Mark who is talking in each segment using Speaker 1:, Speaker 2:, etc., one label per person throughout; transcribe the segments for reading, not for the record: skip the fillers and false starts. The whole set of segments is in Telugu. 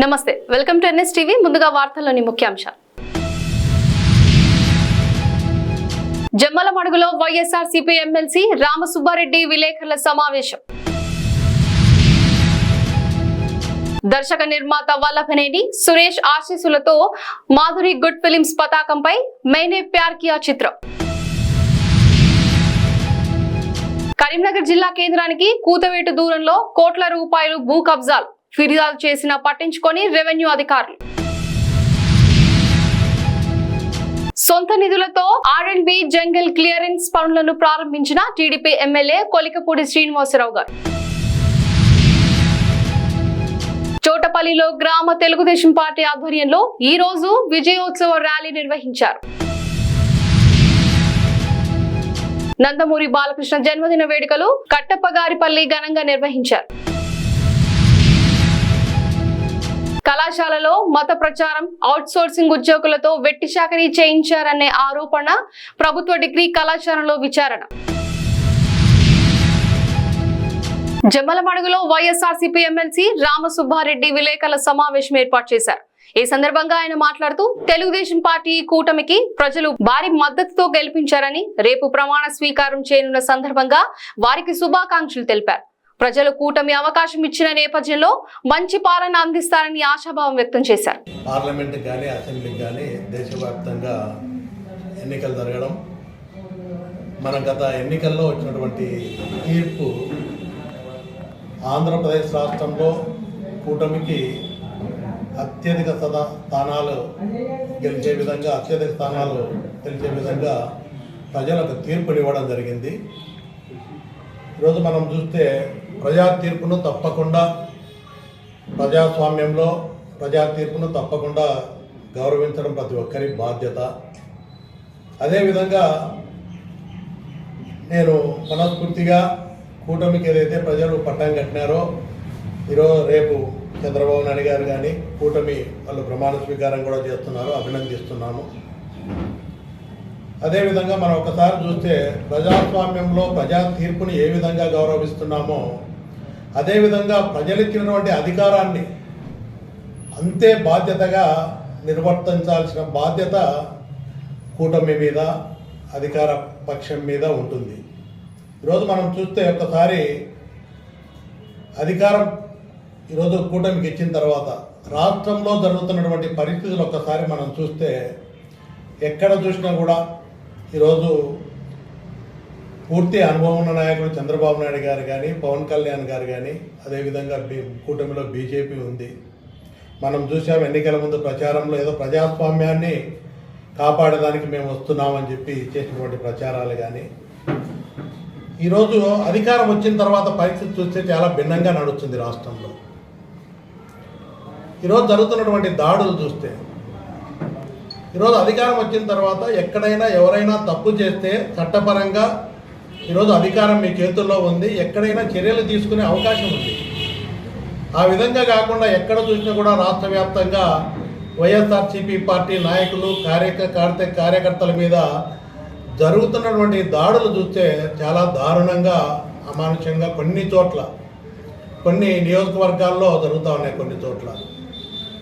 Speaker 1: నమస్తే, వెల్కమ్ టు ఎన్ఎస్ టీవీ. ముందుగా వార్తల్లోని ముఖ్యాంశాలు. జమ్మలమడుగులో వైఎస్ఆర్సీపీ ఎమ్మెల్సీ రామసుబ్బారెడ్డి విలేకరుల సమావేశం. దర్శక నిర్మాత వల్లభనేని సురేష్ ఆశీస్సులతో మాధురి గుడ్ ఫిలిమ్స్ పతాకంపై మైనే ప్యార్ కియా చిత్రం. కరీంనగర్ జిల్లా కేంద్రానికి కూతవేటు దూరంలో కోట్ల రూపాయలు భూ కబ్జాలు. ఫిర్యాదు చేసిన పట్టించుకొని రెవెన్యూ అధికారులు. సొంత నిధులతో ఆర్ఎండ్బి జంగల్ క్లియరెన్స్ పనులను ప్రారంభించిన టీడీపీ ఎమ్మెల్యే కొలికపూడి శ్రీనివాసరావు గారు. చోటపల్లిలో గ్రామ తెలుగుదేశం పార్టీ ఆధ్వర్యంలో ఈ రోజు విజయోత్సవ ర్యాలీ నిర్వహించారు. నందమూరి బాలకృష్ణ జన్మదిన వేడుకలు కట్టప్పగారిపల్లి ఘనంగా నిర్వహించారు. కళాశాలలో మత ప్రచారం, అవుట్ సోర్సింగ్ ఉద్యోగులతో వెట్టి చాకరీ చేయించారనే ఆరోపణ. ప్రభుత్వ డిగ్రీ కళాశాలలో విచారణ. జమ్మలమడుగులో వైఎస్ఆర్సీపీ ఎమ్మెల్సీ రామసుబ్బారెడ్డి విలేకరుల సమావేశం ఏర్పాటు చేశారు. ఈ సందర్భంగా ఆయన మాట్లాడుతూ తెలుగుదేశం పార్టీ కూటమికి ప్రజలు భారీ మద్దతుతో గెలిపించారని, రేపు ప్రమాణ స్వీకారం చేయనున్న సందర్భంగా వారికి శుభాకాంక్షలు తెలిపారు. ప్రజలు కూటమి అవకాశం ఇచ్చిన నేపథ్యంలో మంచి పాలన అందిస్తారని ఆశాభావం వ్యక్తం చేశారు.
Speaker 2: పార్లమెంట్ కానీ అసెంబ్లీకి కానీ దేశవ్యాప్తంగా ఎన్నికలు జరగడం, మన గత ఎన్నికల్లో వచ్చినటువంటి తీర్పు ఆంధ్రప్రదేశ్ రాష్ట్రంలో కూటమికి అత్యధిక స్థానాలు గెలిచే విధంగా ప్రజలకు తీర్పునివ్వడం జరిగింది. ఈరోజు మనం చూస్తే ప్రజా తీర్పును తప్పకుండా ప్రజాస్వామ్యంలో ప్రజా తీర్పును తప్పకుండా గౌరవించడం ప్రతి ఒక్కరి బాధ్యత. అదేవిధంగా నేను మనస్ఫూర్తిగా కూటమికి ఏదైతే ప్రజలు పట్టం కట్టినారో రేపు చంద్రబాబు నాయుడు గారు కానీ కూటమి వాళ్ళు ప్రమాణ స్వీకారం కూడా చేస్తున్నారు, అభినందిస్తున్నాము. అదేవిధంగా మనం ఒకసారి చూస్తే ప్రజాస్వామ్యంలో ప్రజా తీర్పుని ఏ విధంగా గౌరవిస్తున్నామో అదేవిధంగా ప్రజలిచ్చినటువంటి అధికారాన్ని అంతే బాధ్యతగా నిర్వర్తించాల్సిన బాధ్యత కూటమి మీద, అధికార పక్షం మీద ఉంటుంది. ఈరోజు మనం చూస్తే ఒకసారి అధికారం ఈరోజు కూటమికి ఇచ్చిన తర్వాత రాష్ట్రంలో జరుగుతున్నటువంటి పరిస్థితులు ఒక్కసారి మనం చూస్తే ఎక్కడ చూసినా కూడా ఈరోజు పూర్తి అనుభవం ఉన్న నాయకుడు చంద్రబాబు నాయుడు గారు కానీ, పవన్ కళ్యాణ్ గారు కానీ, అదేవిధంగా కూటమిలో బీజేపీ ఉంది. మనం చూసాం ఎన్నికల ముందు ప్రచారంలో ఏదో ప్రజాస్వామ్యాన్ని కాపాడడానికి మేము వస్తున్నామని చెప్పి చేసినటువంటి ప్రచారాలు కానీ, ఈరోజు అధికారం వచ్చిన తర్వాత పరిస్థితి చూస్తే చాలా భిన్నంగా నడుస్తుంది రాష్ట్రంలో. ఈరోజు జరుగుతున్నటువంటి దాడులు చూస్తే, ఈరోజు అధికారం వచ్చిన తర్వాత ఎక్కడైనా ఎవరైనా తప్పు చేస్తే చట్టపరంగా ఈరోజు అధికారం మీ చేతుల్లో ఉంది, ఎక్కడైనా చర్యలు తీసుకునే అవకాశం ఉంది. ఆ విధంగా కాకుండా ఎక్కడ చూసినా కూడా రాష్ట్ర వ్యాప్తంగా వైఎస్ఆర్సీపీ పార్టీ నాయకులు కార్యకర్తల మీద జరుగుతున్నటువంటి దాడులు చూస్తే చాలా దారుణంగా, అమానుషంగా కొన్ని నియోజకవర్గాల్లో జరుగుతూ ఉన్నాయి. కొన్ని చోట్ల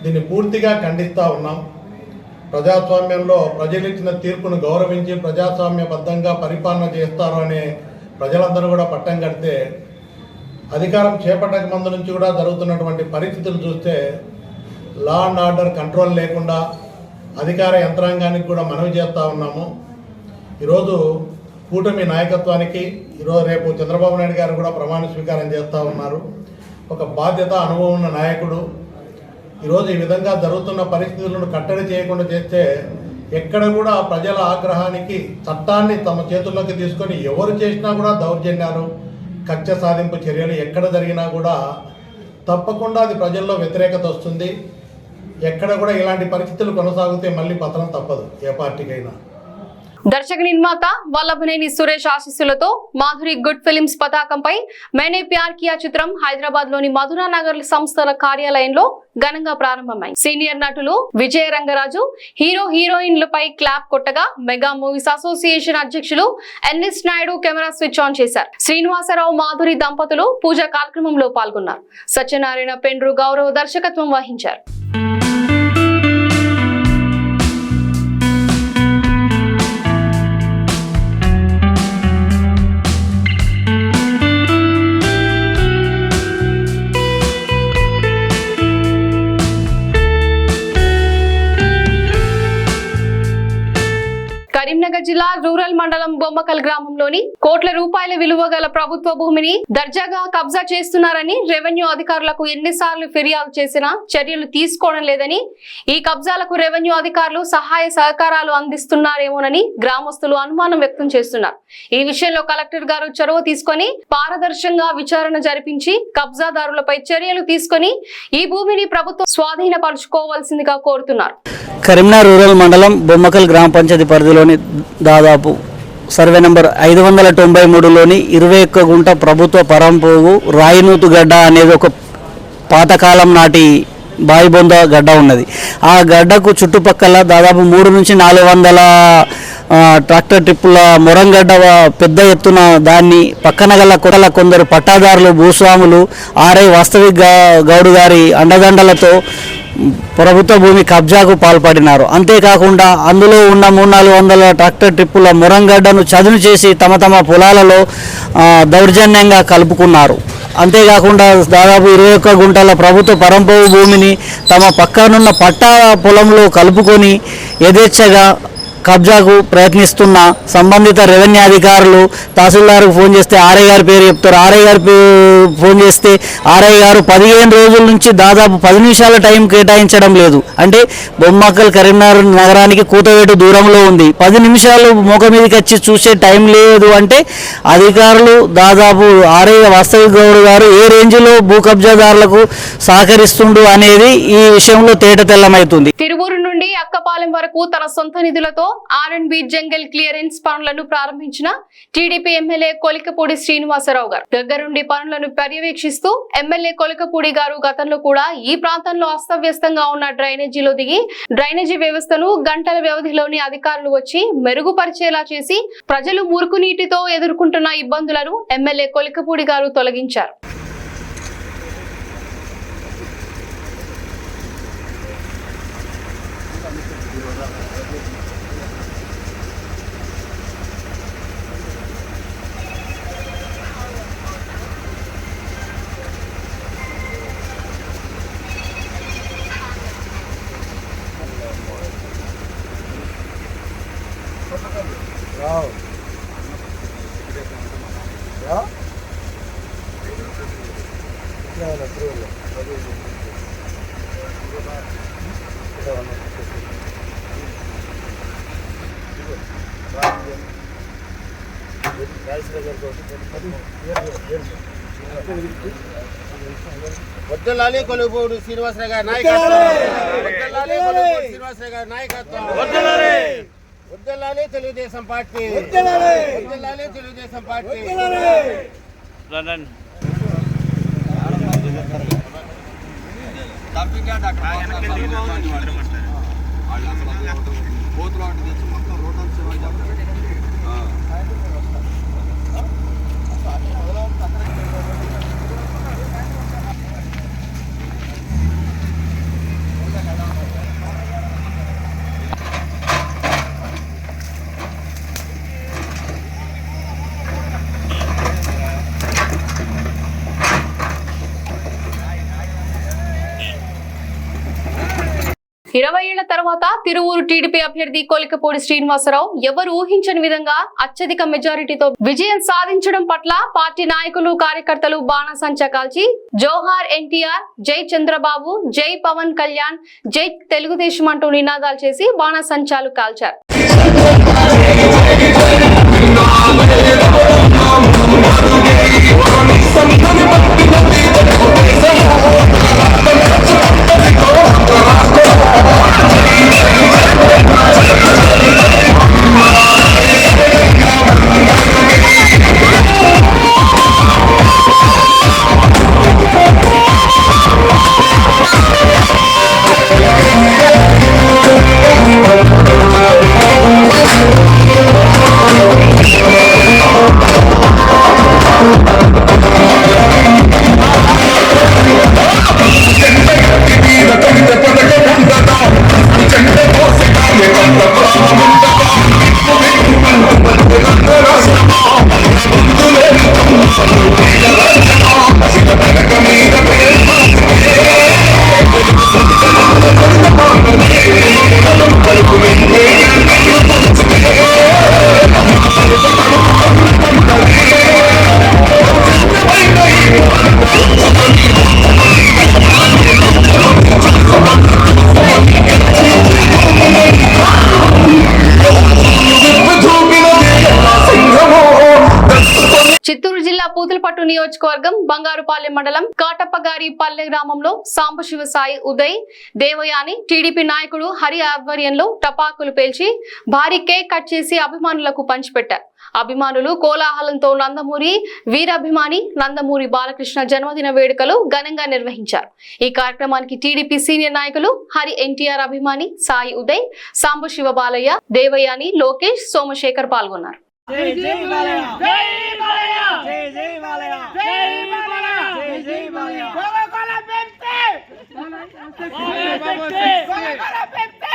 Speaker 2: దీన్ని పూర్తిగా ఖండిస్తూ ఉన్నాం. ప్రజాస్వామ్యంలో ప్రజలు ఇచ్చిన తీర్పును గౌరవించి ప్రజాస్వామ్యబద్ధంగా పరిపాలన చేస్తారు అనే ప్రజలందరూ కూడా పట్టం కడితే, అధికారం చేపట్టక ముందు నుంచి కూడా జరుగుతున్నటువంటి పరిస్థితులు చూస్తే లా అండ్ ఆర్డర్ కంట్రోల్ లేకుండా అధికార యంత్రాంగానికి కూడా మనవి చేస్తూ ఉన్నాము. ఈరోజు కూటమి నాయకత్వానికి రేపు చంద్రబాబు నాయుడు గారు కూడా ప్రమాణ స్వీకారం చేస్తూ ఉన్నారు. ఒక బాధ్యత, అనుభవం ఉన్న నాయకుడు. ఈరోజు ఈ విధంగా జరుగుతున్న పరిస్థితులను కట్టడి చేయకుండా చేస్తే ఎక్కడ కూడా ప్రజల ఆగ్రహానికి చట్టాన్ని తమ చేతుల్లోకి తీసుకొని ఎవరు చేసినా కూడా దౌర్జన్యాలు, కక్ష సాధింపు చర్యలు ఎక్కడ జరిగినా కూడా తప్పకుండా అది ప్రజల్లో వ్యతిరేకత వస్తుంది. ఎక్కడ కూడా ఇలాంటి పరిస్థితులు కొనసాగితే మళ్ళీ పతనం తప్పదు ఏ పార్టీకైనా.
Speaker 1: దర్శక నిర్మాత వల్లభనేని సురేష్ ఆశీస్సులతో మాధురి గుడ్ ఫిలిమ్స్ పతాకంపై मैंने प्यार किया చిత్రం హైదరాబాద్ లోని మధురా నగర్ సంస్థల కార్యాలయంలో ఘనంగా ప్రారంభమైంది. సీనియర్ నటులు విజయ రంగరాజు హీరోయిన్లపై క్లాప్ కొట్టగా మెగా మూవీస్ అసోసియేషన్ అధ్యక్షులు NS Naidu camera switch on చేశారు. శ్రీనివాసరావు మాధురి దంపతులు పూజా కార్యక్రమంలో పాల్గొన్నారు. సత్యనారాయణ పెండ్రు గౌరవ దర్శకత్వం వహించారు. కరీంనగర్ జిల్లా రూరల్ మండలం బొమ్మకల్ గ్రామంలోని కోట్ల రూపాయల విలువ గల ప్రభుత్వ భూమిని దర్జాగా కబ్జా చేస్తున్నారని రెవెన్యూ అధికారులకు ఎన్నిసార్లు ఫిర్యాదు చేసినా చర్యలు తీసుకోవడం లేదని, ఈ కబ్జాలకు రెవెన్యూ అధికారులు సహాయ సహకారాలు అందిస్తున్నారేమోనని గ్రామస్తులు అనుమానం వ్యక్తం చేస్తున్నారు. ఈ విషయంలో కలెక్టర్ గారు చొరవ తీసుకొని పారదర్శకంగా విచారణ జరిపించి కబ్జాదారులపై చర్యలు తీసుకొని ఈ భూమిని ప్రభుత్వం స్వాధీనపరుచుకోవాల్సిందిగా కోరుతున్నారు.
Speaker 3: కరీంనగర్ రూరల్ మండలం బొమ్మకల్ గ్రామ పంచాయతీ పరిధిలోని దాదాపు సర్వే నంబర్ 593లోని 21 గుంట ప్రభుత్వ పరంపోగు రాయినూతు గడ్డ అనేది ఒక పాతకాలం నాటి బాయిబొంద గడ్డ ఉన్నది. ఆ గడ్డకు చుట్టుపక్కల దాదాపు 300 నుంచి 400 ట్రాక్టర్ ట్రిప్పుల మొరంగడ్డ పెద్ద ఎత్తున దాన్ని పక్కన గల కొందరు పట్టాదారులు భూస్వాములు ఆర్ఐ వాస్తవిక్ గౌడ్ గారి అండదండలతో ప్రభుత్వ భూమి కబ్జాకు పాల్పడినారు. అంతేకాకుండా అందులో ఉన్న 300-400 ట్రాక్టర్ ట్రిప్పుల మొరంగడ్డను చదును చేసి తమ పొలాలలో దౌర్జన్యంగా కలుపుకున్నారు. అంతేకాకుండా దాదాపు 21 గుంటల ప్రభుత్వ పరంపోగు భూమిని తమ పక్కనున్న పట్టా పొలంలో కలుపుకొని యథేచ్ఛగా కబ్జాకు ప్రయత్నిస్తున్న సంబంధిత రెవెన్యూ అధికారులు తహసీల్దార్కు ఫోన్ చేస్తే ఆర్ఐ గారి పేరు చెప్తారు. ఆర్ఐ గారి ఫోన్ చేస్తే ఆర్ఐ గారు 15 రోజుల నుంచి దాదాపు 10 నిమిషాల టైం కేటాయించడం లేదు. అంటే బొమ్మకల్ కరీంనగర్ నగరానికి కూతవేటు దూరంలో ఉంది. 10 నిమిషాలు మోక మీదకి వచ్చి చూసే టైం లేదు. అంటే అధికారులు దాదాపు ఆర్ఐ వాస్తవిక్ గౌడ్ గారు ఏ రేంజ్లో భూ కబ్జాదారులకు సహకరిస్తుండు అనేది ఈ విషయంలో తేటతెల్లమవుతుంది.
Speaker 1: తిరువూరు నుండి అక్కపాలెం వరకు తన సొంత నిధులతో R&B జంగల్ క్లియరెన్స్ పనులను ప్రారంభించిన టీడీపీ ఎమ్మెల్యే కొలికపూడి శ్రీనివాసరావు గారు దగ్గరుండి పనులను పర్యవేక్షిస్తూ ఎమ్మెల్యే కొలికపూడి గారు గతంలో కూడా ఈ ప్రాంతంలో అస్తవ్యస్తంగా ఉన్న డ్రైనేజీలో దిగి డ్రైనేజీ వ్యవస్థను గంటల వ్యవధిలోని అధికారులు వచ్చి మెరుగుపరిచేలా చేసి ప్రజలు మురుగునీటితో ఎదుర్కొంటున్న ఇబ్బందులను ఎమ్మెల్యే కొలికపూడి గారు తొలగించారు.
Speaker 4: వద్దలాలి కొలుపూడి శ్రీనివాసరావు గారి నాయకత్వం, వద్దలాలి కొలుపూడి శ్రీనివాసరావు గారి నాయకత్వం, వద్దలాలి తెలుగుదేశం పార్టీ, వద్దలాలి తెలుగుదేశం పార్టీ.
Speaker 1: ఇరవై ఏళ్ల తర్వాత తిరువూరు టీడీపీ అభ్యర్థి కొలికపూడి శ్రీనివాసరావు ఎవరు ఊహించని విధంగా అత్యధిక మెజారిటీతో విజయం సాధించడం పట్ల పార్టీ నాయకులు కార్యకర్తలు బాణసంచా కాల్చి జోహార్ ఎన్టీఆర్, జై చంద్రబాబు, జై పవన్ కళ్యాణ్, జై తెలుగుదేశం అంటూ నినాదాలు చేసి బాణసంచాలు కాల్చారు. చిత్తూరు జిల్లా పూతలపట్టు నియోజకవర్గం బంగారుపాలెం మండలం కాటప్పగారి పల్లె గ్రామంలో సాంబశివ సాయి ఉదయ్ దేవయాని టీడీపీ నాయకుడు హరి ఆధ్వర్యంలో టపాకులు పేల్చి భారీ కేక్ కట్ చేసి అభిమానులకు పంచిపెట్టారు. అభిమానులు కోలాహలంతో నందమూరి వీరాభిమాని నందమూరి బాలకృష్ణ జన్మదిన వేడుకలు ఘనంగా నిర్వహించారు. ఈ కార్యక్రమానికి టీడీపీ సీనియర్ నాయకులు హరి ఎన్టీఆర్ అభిమాని సాయి ఉదయ్ సాంబశివ బాలయ్య దేవయాని లోకేష్ సోమశేఖర్ పాల్గొన్నారు.
Speaker 5: జై జై బాలయ్య జై బాలయ్య జై జై బాలయ్య జై బాలయ్య జై జై బాలయ్య కోలకోల పెంటే కోలకోల పెంటే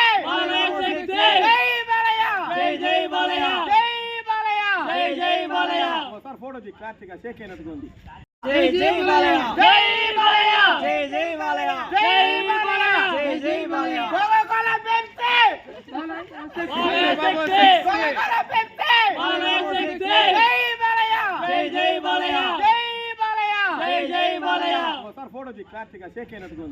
Speaker 5: జై బాలయ్య జై జై బాలయ్య జై బాలయ్య జై జై బాలయ్య ఒకసారి ఫోటో ది కార్తిక షేక్ అయినట్టుగా జై జై బాలయ్య జై బాలయ్య జై జై బాలయ్య జై బాలయ్య జై జై బాలయ్య కోలకోల పెంటే కోలకోల పెంటే ఫోటో ది కార్తిక షేక్ అయినట్టుగా